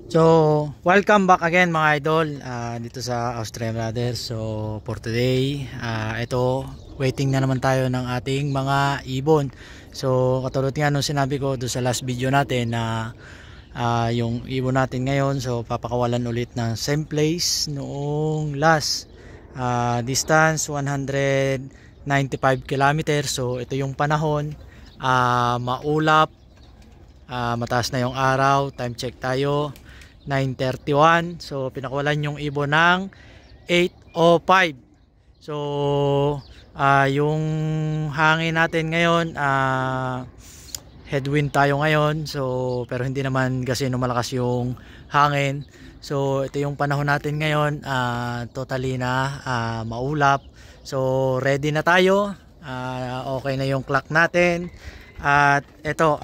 So, welcome back again mga idol dito sa Australian Brothers. So, for today, ito, waiting na naman tayo ng ating mga ibon. So, katulad nga nung sinabi ko doon sa last video natin na yung ibon natin ngayon, so papakawalan ulit ng same place noong last distance 195 kilometers. So, ito yung panahon, maulap, mataas na yung araw. Time check tayo 9:31. So pinakawalan yung ibon ng 8:05. So yung hangin natin ngayon, headwind tayo ngayon. So pero hindi naman kasi malakas yung hangin. So ito yung panahon natin ngayon, totally na maulap. So ready na tayo. Okay na yung clock natin. At ito,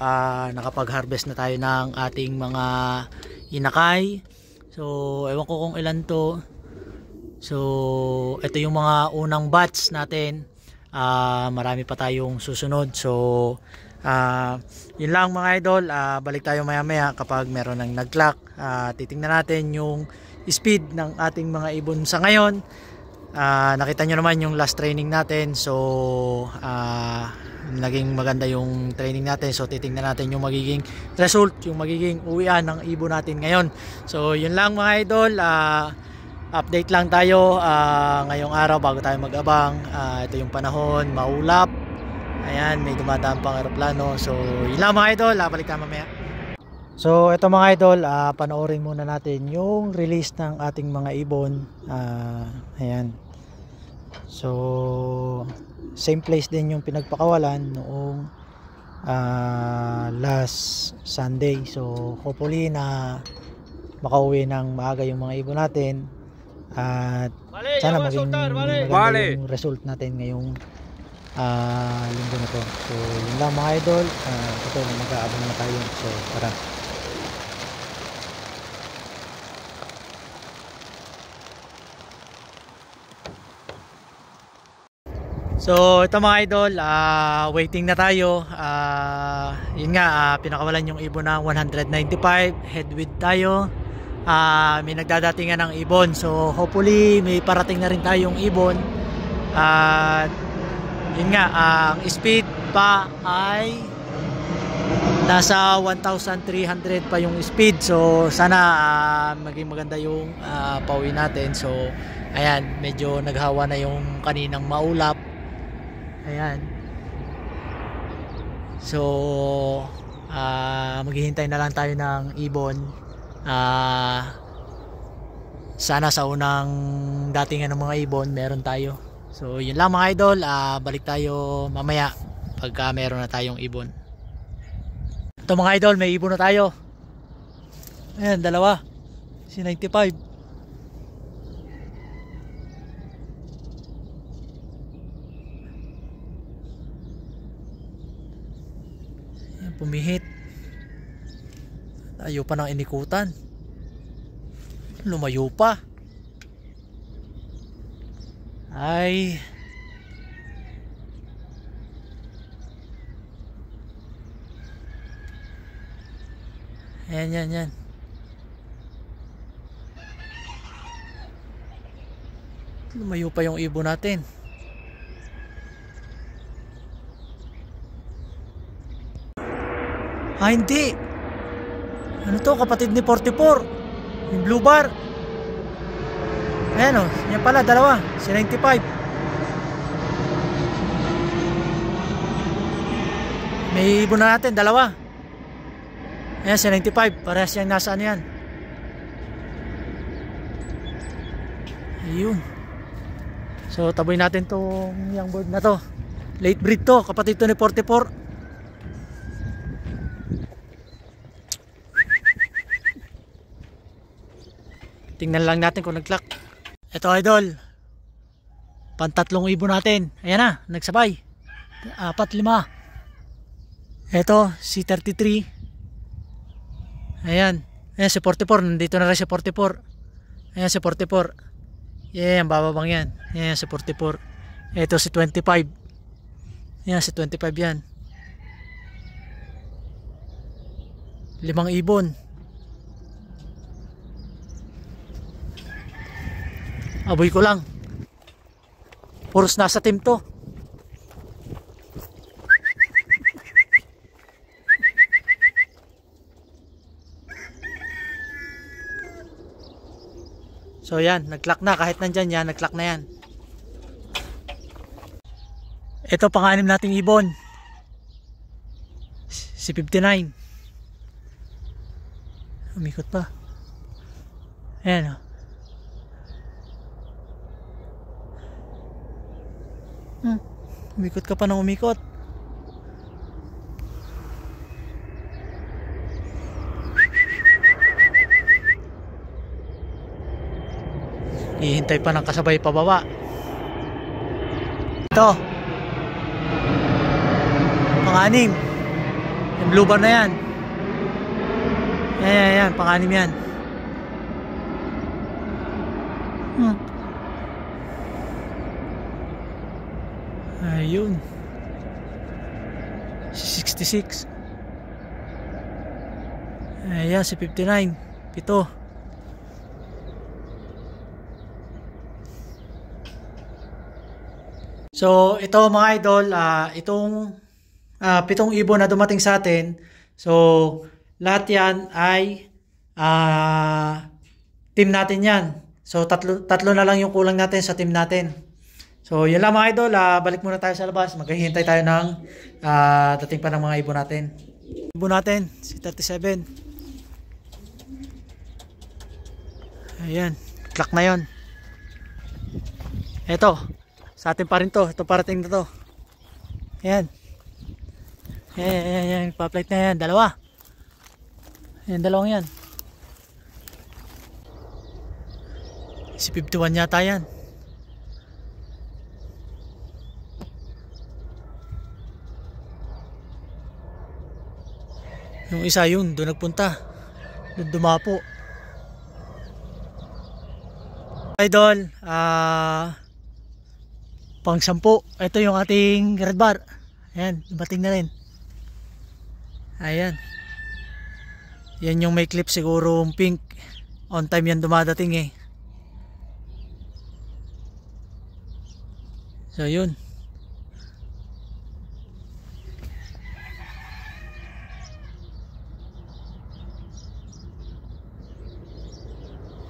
nakapag-harvest na tayo ng ating mga inakay. So ewan ko kung ilan to. So ito yung mga unang batch natin. Marami pa tayong susunod. So yun lang mga idol. Balik tayo maya maya kapag meron ng nag-clock. Titingnan natin yung speed ng ating mga ibon sa ngayon. Nakita nyo naman yung last training natin. So naging maganda yung training natin. So titingnan natin yung magiging result, yung magiging uwian ng ibon natin ngayon. So yun lang mga idol. Update lang tayo ngayong araw bago tayo mag-abang. Ito yung panahon, maulap. Ayan, may dumadaan pang aeroplano. So yun lang mga idol. Balik tayo mamaya. So ito mga idol, panoorin muna natin yung release ng ating mga ibon. Ayan. So same place din yung pinagpakawalan noong last Sunday. So hopefully na makauwi ng maaga yung mga ibon natin. At sana maging maganda yung result natin ngayong linggo na to. So yun lang mga idol. Ito mag-aabang na tayo. So tara. So ito mga idol, waiting na tayo. Yun nga, pinakawalan yung ibon ng 195, headwind tayo. May nagdadatingan ng ibon. So hopefully may parating na rin tayong ibon. Yun nga, ang speed pa ay nasa 1,300 pa yung speed. So sana maging maganda yung pauwi natin. So ayan, medyo naghawa na yung kaninang maulap. Ayan. So maghihintay na lang tayo ng ibon. Sana sa unang datingan ng mga ibon meron tayo. So yun lang mga idol. Balik tayo mamaya pagka meron na tayong ibon. Ito mga idol, may ibon na tayo. Ayan, dalawa. Si 95. Pumihit. Ayaw pa ng inikutan. Lumayo pa. Ay. Yan. Lumayo pa yung ibon natin. Hindi. Ano to, kapatid ni 44? Yung blue bar. Ayan o, yan pala, dalawa. Si 95. May ibon na natin, dalawa. Ayan, si 95. Parehas yung nasa ano yan. Ayun. So, taboy natin tong young bird na to. Late breed to, kapatid to ni 44. Tingnan lang natin kung nag-clock. Ito idol, pantatlong ibon natin. Ayan na, nagsabay. 4, 5. Ito, si 33. Ayan. Ayan si 44, nandito na rin si 44. Ayan si 44. Ayan, bababang yan. Ayan si 44. Ito si 25. Ayan si 25 yan. 5 ibon. Aboy ko lang. Puros nasa team to. So yan, nag-clock na. Kahit nandyan yan, nag-clock na yan. Ito pang-anim nating ibon. Si 59. Umikot pa. Ayan o. Umikot ka pa ng umikot. Hihintay pa ng kasabay pababa. Ito pang-anim. Yung blue bar na yan. Yan, pang-anim yan. Ayun. Si 66. Ayan, si 59. Pito. So, ito mga idol, itong pitong ibon na dumating sa atin. So, lahat yan ay team natin yan. So, tatlo na lang yung kulang natin sa team natin. So, yun lang mga idol. Balik muna tayo sa labas. Maghihintay tayo ng dating pa ng mga ibon natin. Ibon natin, si 37. Ayan, clock na yun. Eto, sa atin pa rin to. Ito parating na to. Ayan. Ayan, pa-flight na yan. Dalawa. Ayan, dalawang yan. Si 51 yata yan. Yung isa yun, doon nagpunta. Doon dumapo. Idol, pang 10. Ito yung ating red bar. Ayan, dumating na rin. Ayan. Yan yung may clip siguro pink. On time yan dumadating eh. So yun.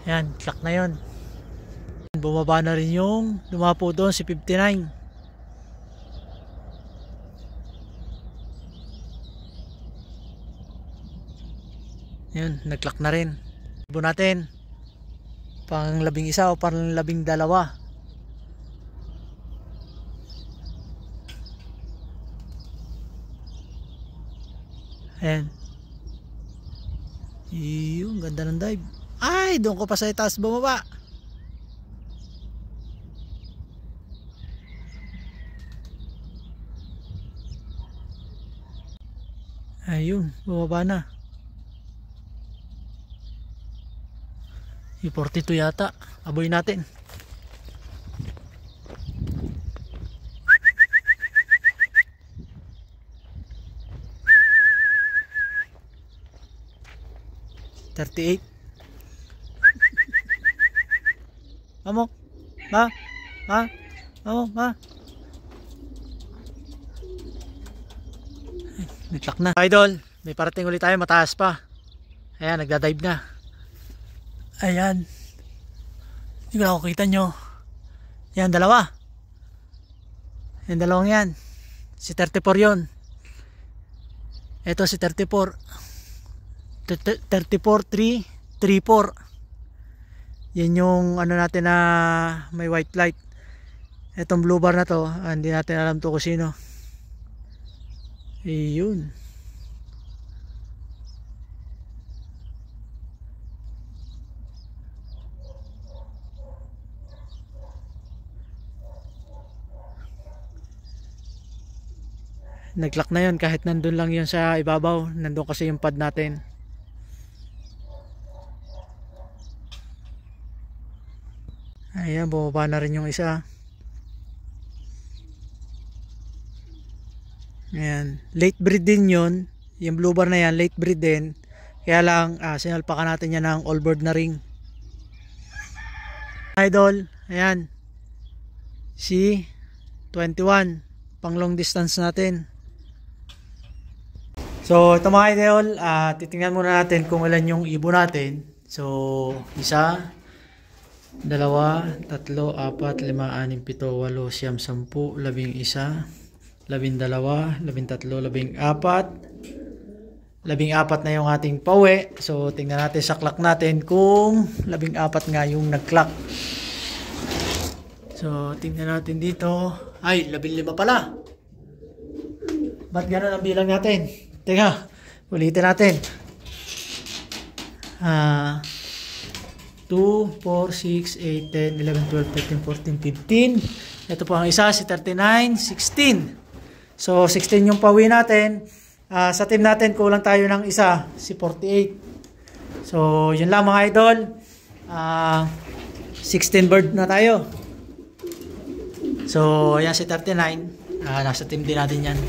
Ayan, clock na yun. Bumaba na rin yung lumapo doon si 59. Yun, nag-clock na rin. Ibon natin pang 11 o pang 12. Ayan. Yung ganda ng dive. Ay, doon ko pa sa itaas bumaba. Ayun, bumaba na. Yung 42 yata. Aboy natin. $38. Amo, ma, amo, ma. Nitlak na. Idol, may parating ulit tayo, mataas pa. Ayan, nagdadive na. Ayan. Hindi ko na kukita nyo. Ayan, dalawa. Ayan, dalawang yan. Si 34 yun. Ito si 34. 34-3-34. Yan yung ano natin na may white light. Etong blue bar na to, hindi natin alam to kung sino. Ayun. Nag-lock na yun kahit nandun lang yun sa ibabaw. Nandun kasi yung pad natin. Ayan, bumaba na rin yung isa. Ayan, late breed din yun. Yung blue bar na yan, late breed din. Kaya lang, sinalpakan natin yan ng all bird na ring. Idol, Ayan. Si 21. Pang long distance natin. So, ito mga idol, titingnan muna natin kung ilan yung ibon natin. So, 1, 2, 3, 4, 5, 6, 7, 8, 9, 10, 11, 12, 13, 14 na yung ating pauwi. So, tingnan natin sa clock natin kung 14 nga yung nag-clock. So, tingnan natin dito. Ay, 15 pala. Ba't gano'n ang bilang natin? Teka, ulitin natin. 2, 4, 6, 8, 10, 11, 12, 13, 14, 15. Ito po ang isa, si 39, 16. So, 16 yung pauwi natin. Sa team natin, kulang tayo ng isa, si 48. So, yun lang mga idol. 16 bird na tayo. So, ayan si 39. Nasa team din natin yan.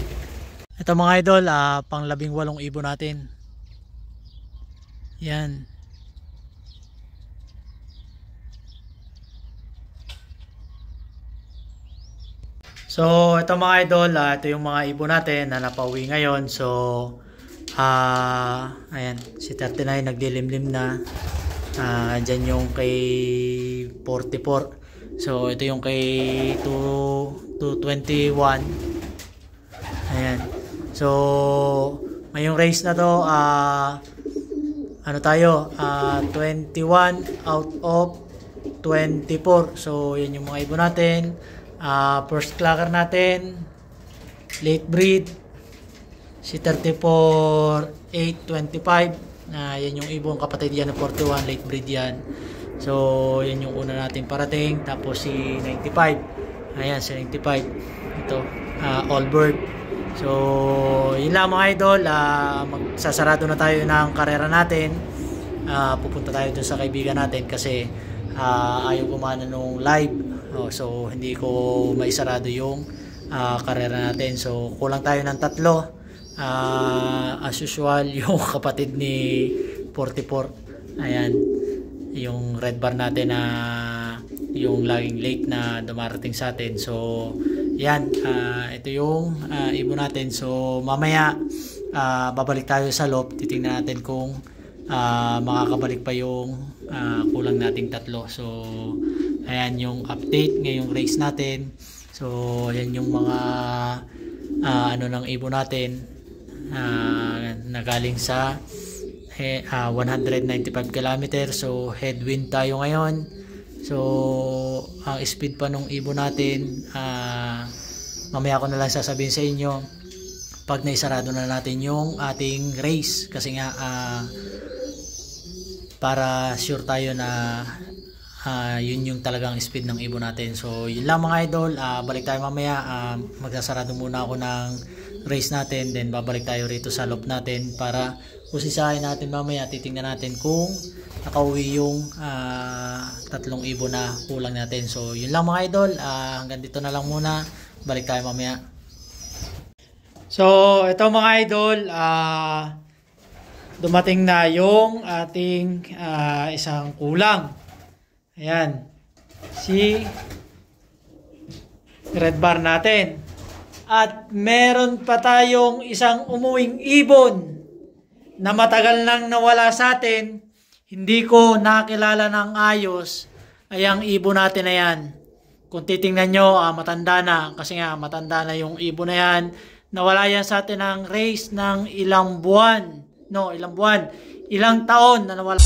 Ito mga idol, pang 18 ibon natin. Yan. So, ito mga idol, ito yung mga ibon natin na napauwi ngayon. So, ayan, si 39 naglilimlim na. Dyan yung kay 44. So, ito yung kay 221. Ayan. So, ngayong race na to, ano tayo, 21 out of 24. So, yan yung mga ibon natin. First clocker natin, late breed, si 34, 825. Yan yung ibon, kapatid yan ng 41, late breed yan. So, yan yung una natin parating. Tapos si 95. Ayan, si 95. Ito, all bird. So, yun lang mga idol. Magsasarado na tayo ng karera natin. Pupunta tayo dun sa kaibigan natin kasi ayaw gumana nung live. So, hindi ko maisarado yung karera natin. So, kulang tayo ng 3. As usual, yung kapatid ni 44. Ayan, yung red bar natin na yung laging late na dumarating sa atin. So, yan, ito yung ibon natin. So, mamaya babalik tayo sa loob. Titingnan natin kung makakabalik pa yung kulang nating 3. So, ayan yung update ngayong race natin. So, ayan yung mga ano ng ibon natin na galing sa 195 km. So, headwind tayo ngayon. So, ang speed pa nung ibon natin, mamaya ko na lang sasabihin sa inyo pag naisarado na natin yung ating race. Kasi nga, para sure tayo na yun yung talagang speed ng ibon natin. So, yun lang mga idol. Balik tayo mamaya. Magsasarado muna ako ng race natin. Then, babalik tayo rito sa loop natin para usisahin natin mamaya. Titingnan natin kung nakauwi yung 3 ibon na kulang natin. So, yun lang mga idol. Hanggang dito na lang muna. Balik tayo mamaya. So, ito mga idol. Dumating na yung ating isang kulang. Ayan. Si red bar natin. At meron pa tayong isang umuwing ibon na matagal nang nawala sa atin. Hindi ko nakilala ng ayos ay ang ibon natin na yan. Kung titingnan nyo, matanda na. Kasi nga, matanda na yung ibon na yan. Nawala yan sa atin ng race ng ilang buwan. No, ilang buwan. Ilang taon na nawala.